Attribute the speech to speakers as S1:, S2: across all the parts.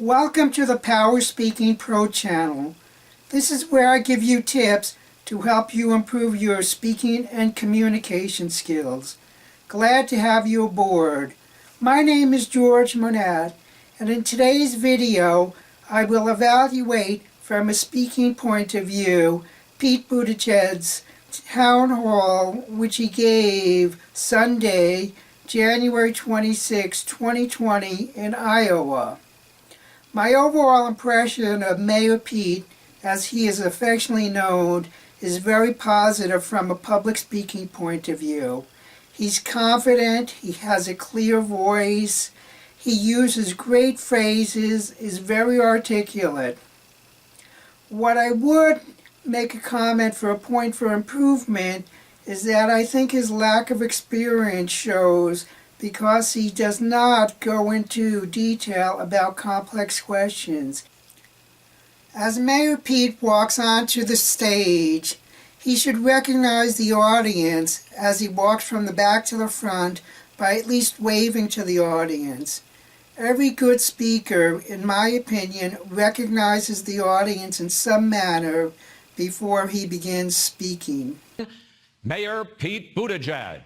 S1: Welcome to the PowerSpeakingPro channel. This is where I give you tips to help you improve your speaking and communication skills. Glad to have you aboard. My name is George Monette, and in today's video I will evaluate from a speaking point of view Pete Buttigieg's town hall, which he gave Sunday, January 26, 2020 in Iowa. My overall impression of Mayor Pete, as he is affectionately known, is very positive from a public speaking point of view. He's confident, he has a clear voice, he uses great phrases, is very articulate. What I would make a comment for a point for improvement is that I think his lack of experience shows, because he does not go into detail about complex questions. As Mayor Pete walks onto the stage, he should recognize the audience as he walks from the back to the front by at least waving to the audience. Every good speaker, in my opinion, recognizes the audience in some manner before he begins speaking.
S2: Mayor Pete Buttigieg.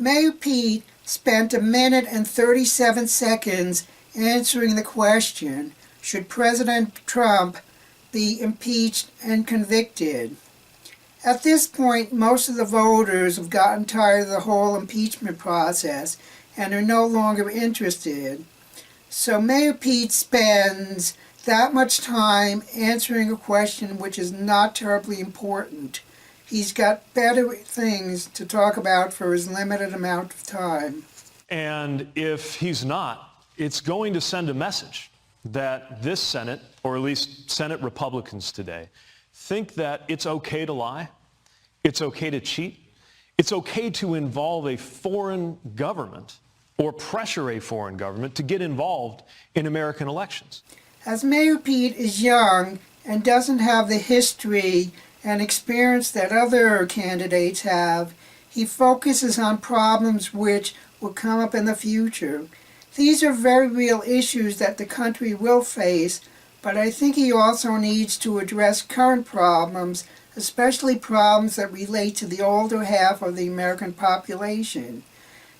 S1: Mayor Pete spent 1 minute and 37 seconds answering the question, should President Trump be impeached and convicted? At this point, most of the voters have gotten tired of the whole impeachment process and are no longer interested. So Mayor Pete spends that much time answering a question which is not terribly important. He's got better things to talk about for his limited amount of time.
S3: And if he's not, it's going to send a message that this Senate, or at least Senate Republicans today, think that it's okay to lie, it's okay to cheat, it's okay to involve a foreign government or pressure a foreign government to get involved in American elections.
S1: As Mayor Pete is young and doesn't have the history and experience that other candidates have, he focuses on problems which will come up in the future. These are very real issues that the country will face, but I think he also needs to address current problems, especially problems that relate to the older half of the American population.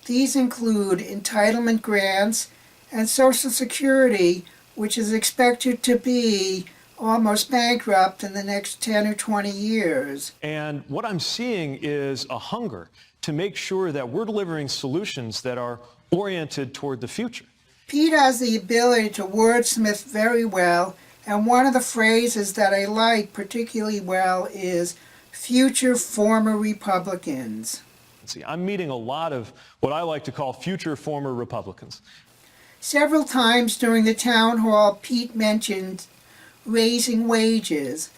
S1: These include entitlement grants and Social Security, which is expected to be almost bankrupt in the next 10 or 20 years.
S3: And what I'm seeing is a hunger to make sure that we're delivering solutions that are oriented toward the future.
S1: Pete has the ability to wordsmith very well, and one of the phrases that I like particularly well is future former Republicans.
S3: See, I'm meeting a lot of what I like to call future former Republicans.
S1: Several times during the town hall, Pete mentioned raising wages,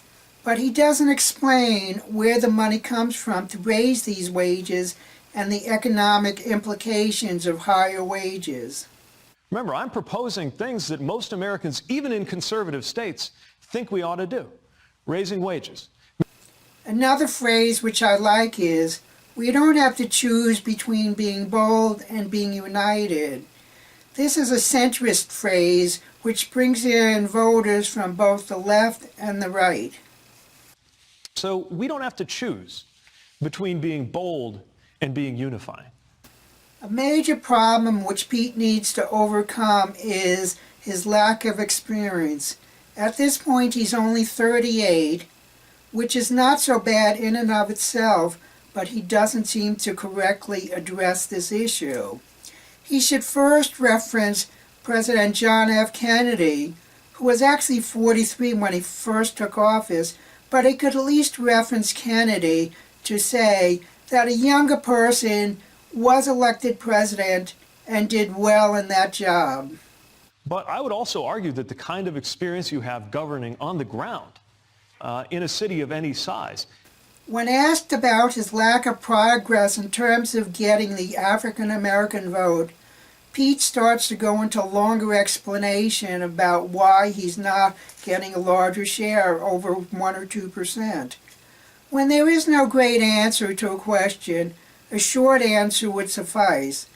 S1: but he doesn't explain where the money comes from to raise these wages and the economic implications of higher wages.
S3: Remember, I'm proposing things that most Americans, even in conservative states, think we ought to do. Raising wages.
S1: Another phrase which I like is, we don't have to choose between being bold and being united. This is a centrist phrase which brings in voters from both the left and the right.
S3: So we don't have to choose between being bold and being unifying.
S1: A major problem which Pete needs to overcome is his lack of experience. At this point he's only 38, which is not so bad in and of itself, but he doesn't seem to correctly address this issue. He should first reference President John F. Kennedy, who was actually 43 when he first took office, but he could at least reference Kennedy to say that a younger person was elected president and did well in that job.
S3: But I would also argue that the kind of experience you have governing on the ground in a city of any size.
S1: When asked about his lack of progress in terms of getting the African American vote, Pete starts to go into longer explanation about why he's not getting a larger share, over 1 or 2%. When there is no great answer to a question, A short answer would suffice.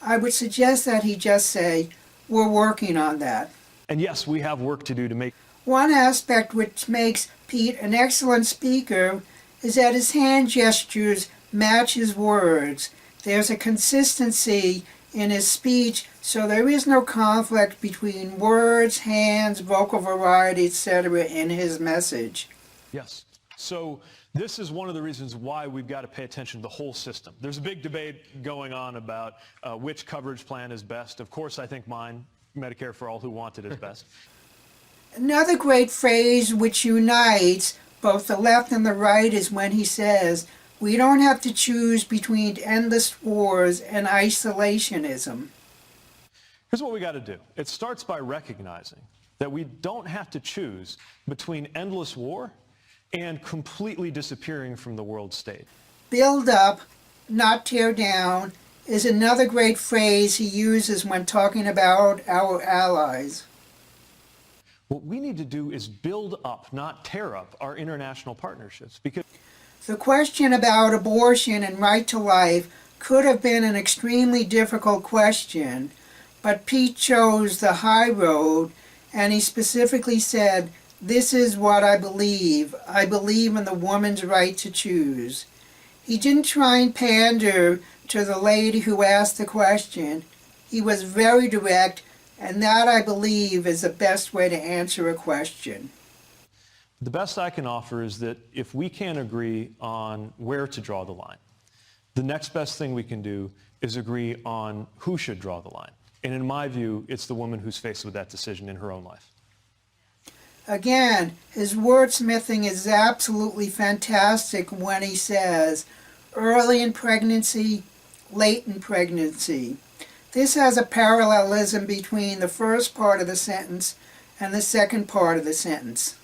S1: I would suggest that he just say, "We're working on that."
S3: And yes, we have work to do to make.
S1: One aspect which makes Pete an excellent speaker is that his hand gestures match his words. There's a consistency in his speech, so there is no conflict between words, hands, vocal variety, etc. in his message.
S3: Yes. So this is one of the reasons why we've got to pay attention to the whole system. There's a big debate going on about which coverage plan is best. Of course, I think mine, Medicare for All Who Want It, is best.
S1: Another great phrase which unites both the left and the right is when he says, "We don't have to choose between endless wars and isolationism."
S3: Here's what we got to do. It starts by recognizing that we don't have to choose between endless war and completely disappearing from the world state.
S1: Build up, not tear down, is another great phrase he uses when talking about our allies.
S3: What we need to do is build up, not tear up, our international partnerships. Because
S1: the question about abortion and right to life could have been an extremely difficult question, but Pete chose the high road, and he specifically said, "This is what I believe. I believe in the woman's right to choose." He didn't try and pander to the lady who asked the question. He was very direct, and that, I believe, is the best way to answer a question.
S3: the best I can offer is that if we can't agree on where to draw the line, the next best thing we can do is agree on who should draw the line. And in my view, it's the woman who's faced with that decision in her own life.
S1: Again, his wordsmithing is absolutely fantastic when he says, early in pregnancy, late in pregnancy. This has a parallelism between the first part of the sentence and the second part of the sentence.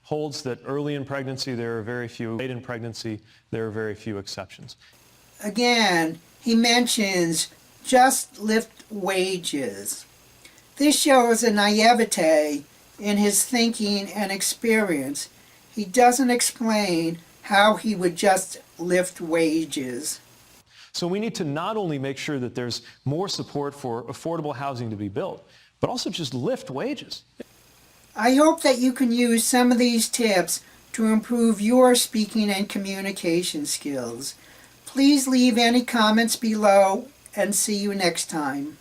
S3: Holds that early in pregnancy there are very few, late in pregnancy there are very few exceptions.
S1: Again, he mentions just lift wages. This shows a naivete in his thinking and experience. He doesn't explain how he would just lift wages.
S3: So we need to not only make sure that there's more support for affordable housing to be built, but also just lift wages.
S1: I hope that you can use some of these tips to improve your speaking and communication skills. Please leave any comments below and see you next time.